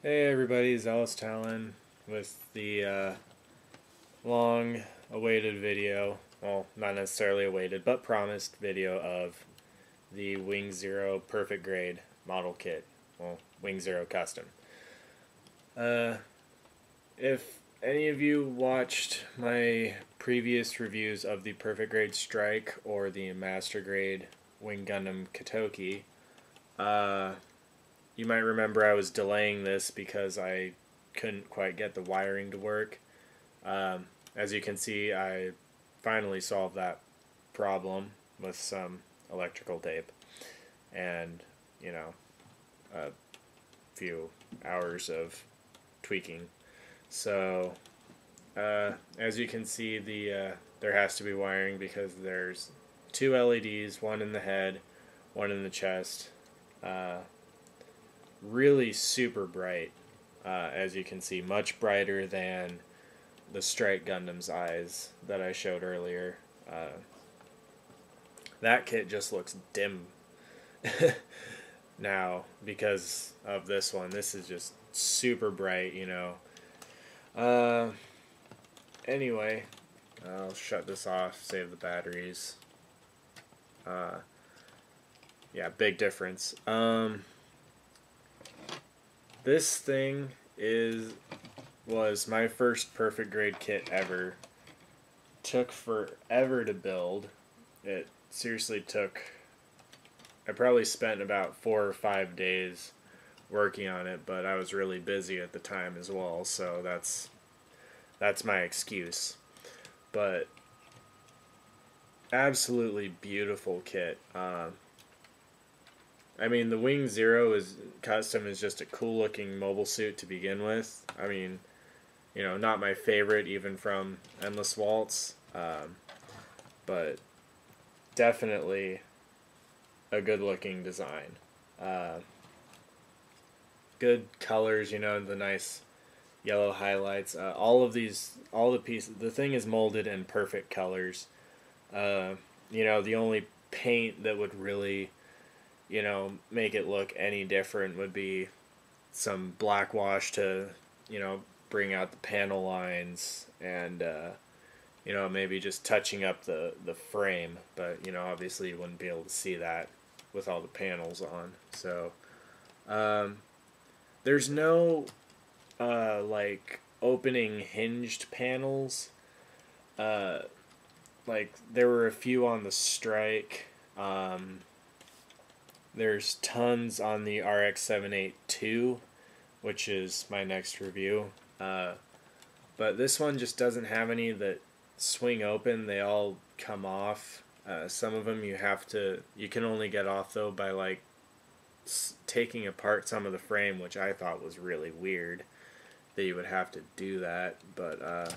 Hey everybody, Zealous Talon with the long awaited video, well, not necessarily awaited, but promised video of the Wing Zero Perfect Grade model kit, well, Wing Zero Custom. Uh, if any of you watched my previous reviews of the Perfect Grade Strike or the Master Grade Wing Gundam Katoki, you might remember I was delaying this because I couldn't quite get the wiring to work. As you can see, I finally solved that problem with some electrical tape and, a few hours of tweaking. So, as you can see, there has to be wiring because there's two LEDs, one in the head, one in the chest. Really super bright, as you can see, much brighter than the Strike Gundam's eyes that I showed earlier. That kit just looks dim now because of this one. This is just super bright, Anyway, I'll shut this off, save the batteries. Yeah, big difference. This thing was my first perfect grade kit ever. Took forever to build. It seriously took. I probably spent about 4 or 5 days working on it, but I was really busy at the time as well, so that's my excuse. But absolutely beautiful kit. I mean, the Wing Zero is custom is just a cool looking mobile suit to begin with. I mean, not my favorite even from Endless Waltz, but definitely a good looking design. Good colors, the nice yellow highlights. All the pieces, the thing is molded in perfect colors. The only paint that would really make it look any different would be some black wash to, bring out the panel lines and, maybe just touching up the frame. But, obviously you wouldn't be able to see that with all the panels on. So, there's no, opening hinged panels. There were a few on the Strike. There's tons on the RX-782, which is my next review. But this one just doesn't have any that swing open. They all come off. Some of them you can only get off though by taking apart some of the frame, which I thought was really weird that you would have to do that. But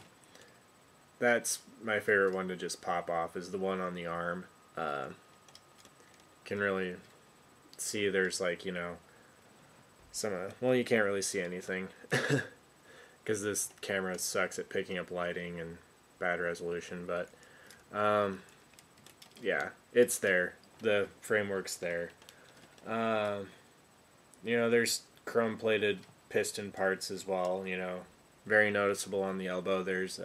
that's my favorite one to just pop off is the one on the arm. Can really see there's some well, you can't really see anything because this camera sucks at picking up lighting and bad resolution, but yeah, it's there, the framework's there. There's chrome plated piston parts as well, very noticeable on the elbow. There's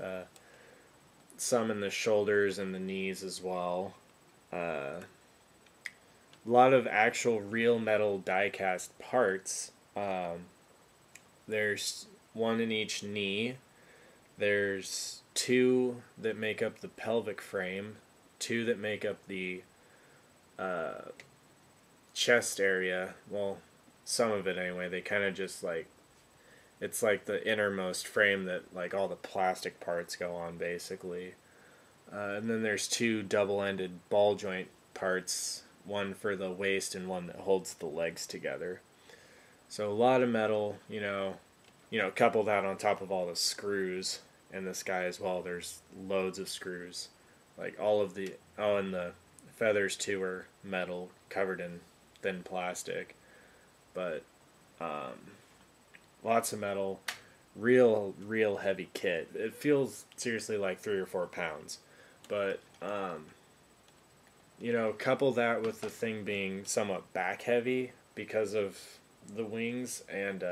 some in the shoulders and the knees as well. A lot of actual real metal die-cast parts. There's one in each knee. There's two that make up the pelvic frame, two that make up the chest area. Well, some of it anyway. They kind of just it's like the innermost frame that all the plastic parts go on basically. And then there's two double-ended ball joint parts, one for the waist and one that holds the legs together. So a lot of metal, couple that on top of all the screws in this guy as well. There's loads of screws. And the feathers too are metal covered in thin plastic. But lots of metal, real heavy kit. It feels seriously like 3 or 4 pounds. But couple that with the thing being somewhat back heavy because of the wings, and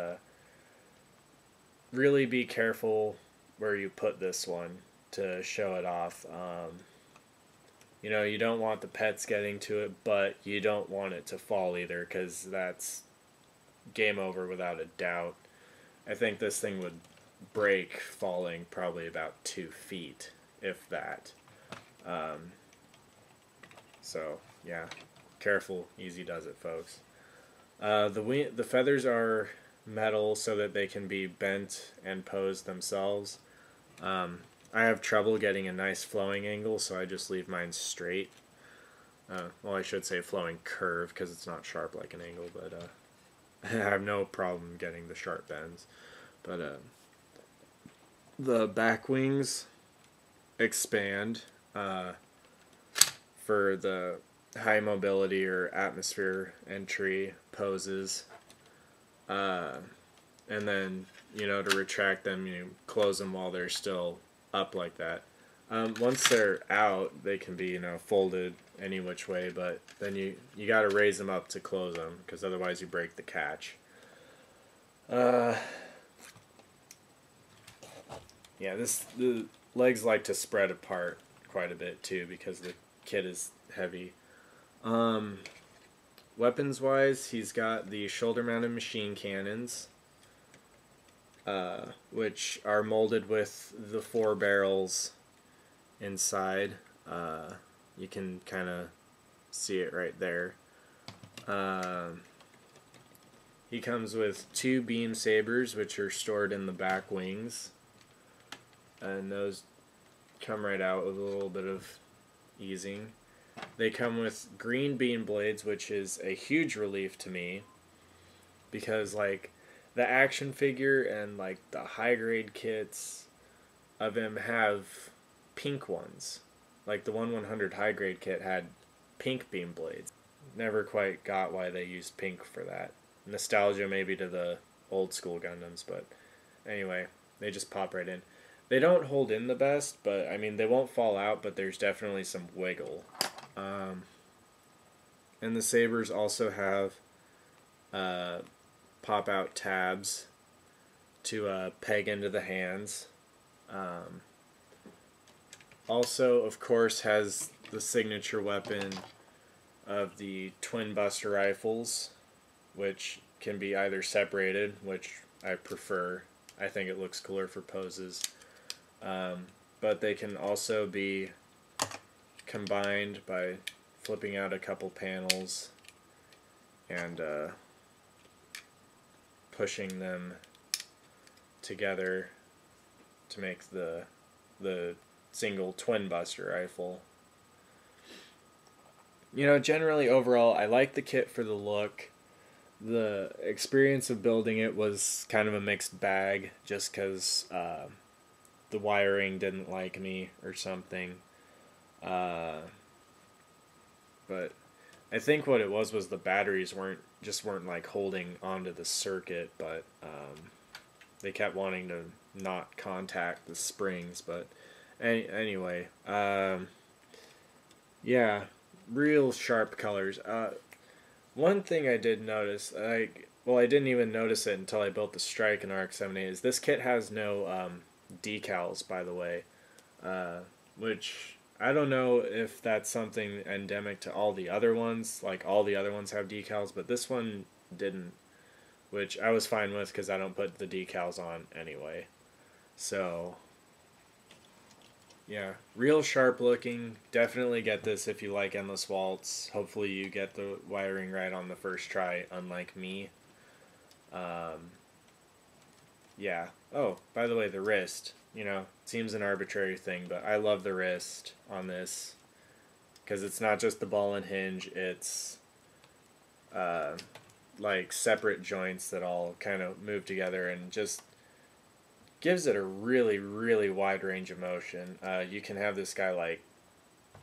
really be careful where you put this one to show it off. You know, you don't want the pets getting to it, but you don't want it to fall either, because that's game over without a doubt. I think this thing would break falling probably about 2 feet, if that. Um, so, yeah, careful, easy does it, folks. The feathers are metal so that they can be bent and posed themselves. I have trouble getting a nice flowing angle, so I just leave mine straight. Well, I should say flowing curve, because it's not sharp like an angle, but I have no problem getting the sharp bends. But the back wings expand for the high mobility or atmosphere entry poses. And then, you know, to retract them, you close them while they're still up like that. Once they're out, they can be, you know, folded any which way, but then you got to raise them up to close them, because otherwise you break the catch. Yeah, the legs like to spread apart quite a bit too, because the kit is heavy. Weapons wise, he's got the shoulder mounted machine cannons, which are molded with the 4 barrels inside. You can kind of see it right there. He comes with 2 beam sabers, which are stored in the back wings, and those come right out with a little bit of easing. They come with green beam blades, which is a huge relief to me, because like the action figure and like the high grade kits of him have pink ones. Like the 1/100 high grade kit had pink beam blades. Never quite got why they used pink for that. Nostalgia maybe to the old school Gundams, but anyway, they just pop right in. They don't hold in the best, but I mean they won't fall out, but there's definitely some wiggle. And the sabers also have pop out tabs to peg into the hands. Also, of course, has the signature weapon of the twin buster rifles, which can be either separated, which I prefer. I think it looks cooler for poses. But they can also be combined by flipping out a couple panels and pushing them together to make the single twin buster rifle. You know, generally overall, I like the kit for the look. The experience of building it was kind of a mixed bag, just because the wiring didn't like me or something. But I think what it was the batteries weren't like holding onto the circuit, but they kept wanting to not contact the springs. But anyway, yeah, real sharp colors. One thing I did notice, I didn't even notice it until I built the Strike in RX-78, is this kit has no decals, by the way, which I don't know if that's something endemic to all the other ones. Like, all the other ones have decals, but this one didn't, which I was fine with because I don't put the decals on anyway. So, yeah, real sharp looking. Definitely get this if you like Endless Waltz. Hopefully you get the wiring right on the first try, unlike me. Yeah. Oh, by the way, the wrist. You know, seems an arbitrary thing, but I love the wrist on this, because it's not just the ball and hinge, it's like separate joints that all kind of move together and just gives it a really, really wide range of motion. You can have this guy like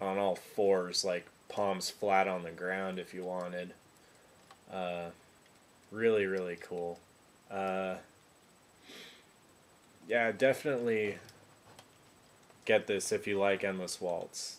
on all fours, like palms flat on the ground if you wanted. Really, really cool. Yeah, definitely get this if you like Endless Waltz.